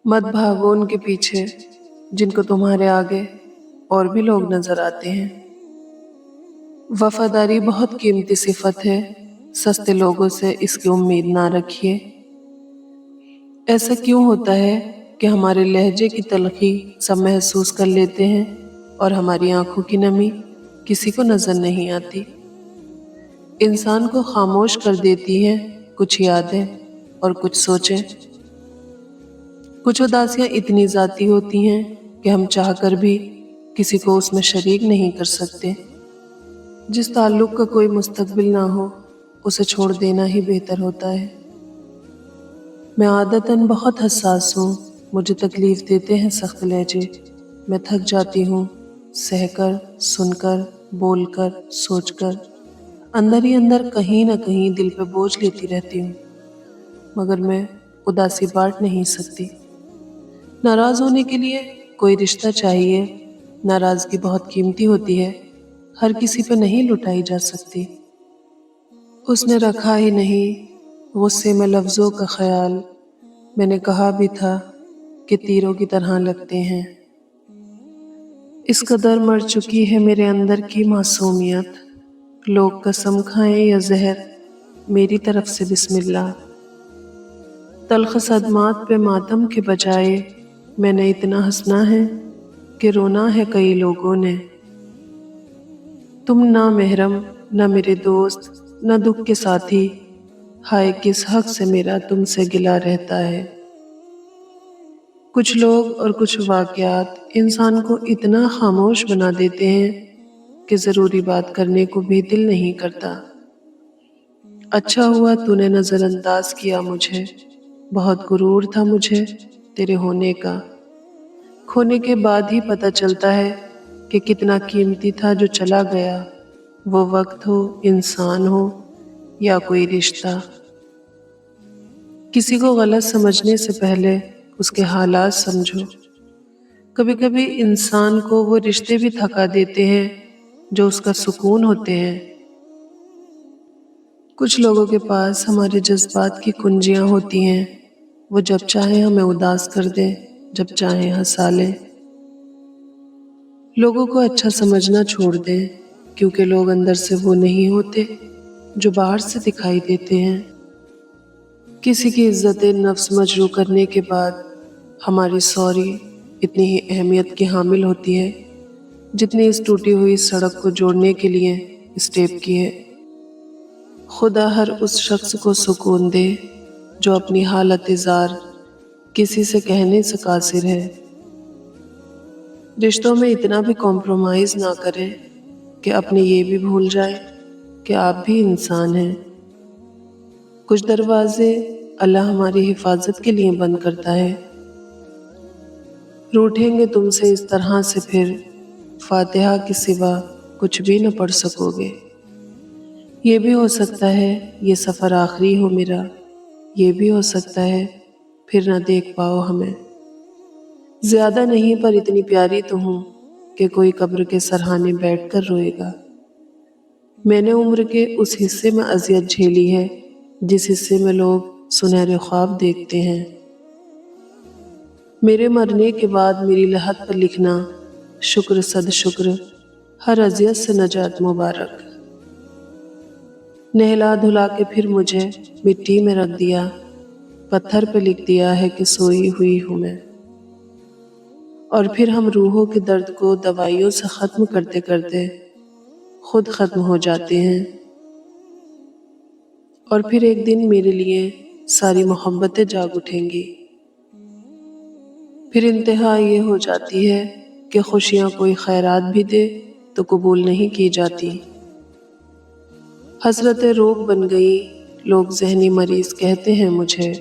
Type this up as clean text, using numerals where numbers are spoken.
मत भागो उनके पीछे जिनको तुम्हारे आगे और भी लोग नजर आते हैं। वफादारी बहुत कीमती सिफत है, सस्ते लोगों से इसकी उम्मीद ना रखिए। ऐसा क्यों होता है कि हमारे लहजे की तलखी सब महसूस कर लेते हैं और हमारी आंखों की नमी किसी को नजर नहीं आती। इंसान को खामोश कर देती हैं कुछ यादें और कुछ सोचें। कुछ उदासियां इतनी जाती होती हैं कि हम चाहकर भी किसी को उसमें शरीक नहीं कर सकते। जिस ताल्लुक का कोई मुस्तकबिल ना हो उसे छोड़ देना ही बेहतर होता है। मैं आदतन बहुत हसास हूँ, मुझे तकलीफ देते हैं सख्त लहजे। मैं थक जाती हूँ सहकर, सुनकर, बोलकर, सोचकर। अंदर ही अंदर कहीं ना कहीं दिल पे बोझ लेती रहती हूँ, मगर मैं उदासी बांट नहीं सकती। नाराज होने के लिए कोई रिश्ता चाहिए। नाराजगी बहुत कीमती होती है, हर किसी पे नहीं लुटाई जा सकती। उसने रखा ही नहीं गुस्से में लफ्जों का ख्याल। मैंने कहा भी था कि तीरों की तरह लगते हैं। इस कदर मर चुकी है मेरे अंदर की मासूमियत। लोग कसम खाएं या जहर, मेरी तरफ से बिस्मिल्लाह। तल्ख सदमात पे मातम के बजाय मैंने इतना हंसना है कि रोना है कई लोगों ने। तुम ना महरम, ना मेरे दोस्त, ना दुख के साथी। हाय किस हक से मेरा तुमसे गिला रहता है। कुछ लोग और कुछ वाकयात इंसान को इतना खामोश बना देते हैं कि जरूरी बात करने को भी दिल नहीं करता। अच्छा हुआ तूने नजरअंदाज किया मुझे, बहुत गुरूर था मुझे तेरे होने का। खोने के बाद ही पता चलता है कि कितना कीमती था जो चला गया, वो वक्त हो, इंसान हो या कोई रिश्ता। किसी को गलत समझने से पहले उसके हालात समझो। कभी कभी इंसान को वो रिश्ते भी थका देते हैं जो उसका सुकून होते हैं। कुछ लोगों के पास हमारे जज्बात की कुंजियां होती हैं, वो जब चाहे हमें उदास कर दें, जब चाहे हंसा लें। लोगों को अच्छा समझना छोड़ दें, क्योंकि लोग अंदर से वो नहीं होते जो बाहर से दिखाई देते हैं। किसी की इज्जत नफ्स मजरू करने के बाद हमारी सॉरी इतनी ही अहमियत की हामिल होती है जितनी इस टूटी हुई सड़क को जोड़ने के लिए स्टेप की है। खुदा हर उस शख्स को सुकून दे जो अपनी हालत इज़ार किसी से कहने से कासिर है। रिश्तों में इतना भी कॉम्प्रोमाइज़ ना करें कि अपने ये भी भूल जाए कि आप भी इंसान हैं। कुछ दरवाजे अल्लाह हमारी हिफाजत के लिए बंद करता है। रूठेंगे तुमसे इस तरह से फिर फातिहा के सिवा कुछ भी न पढ़ सकोगे। ये भी हो सकता है ये सफ़र आखिरी हो मेरा, ये भी हो सकता है फिर न देख पाओ हमें। ज्यादा नहीं पर इतनी प्यारी तो हूँ कि कोई कब्र के सरहाने बैठकर रोएगा। मैंने उम्र के उस हिस्से में अजियत झेली है जिस हिस्से में लोग सुनहरे ख्वाब देखते हैं। मेरे मरने के बाद मेरी लहद पर लिखना शुक्र सद शुक्र, हर अजियत से नजात मुबारक। नहला धुला के फिर मुझे मिट्टी में रख दिया, पत्थर पे लिख दिया है कि सोई हुई हूँ मैं। और फिर हम रूहों के दर्द को दवाइयों से खत्म करते करते खुद खत्म हो जाते हैं। और फिर एक दिन मेरे लिए सारी मोहब्बतें जाग उठेंगी। फिर इंतहा ये हो जाती है कि खुशियां कोई खैरात भी दे तो कबूल नहीं की जाती। हसरतें रोग बन गई, लोग जहनी मरीज कहते हैं मुझे।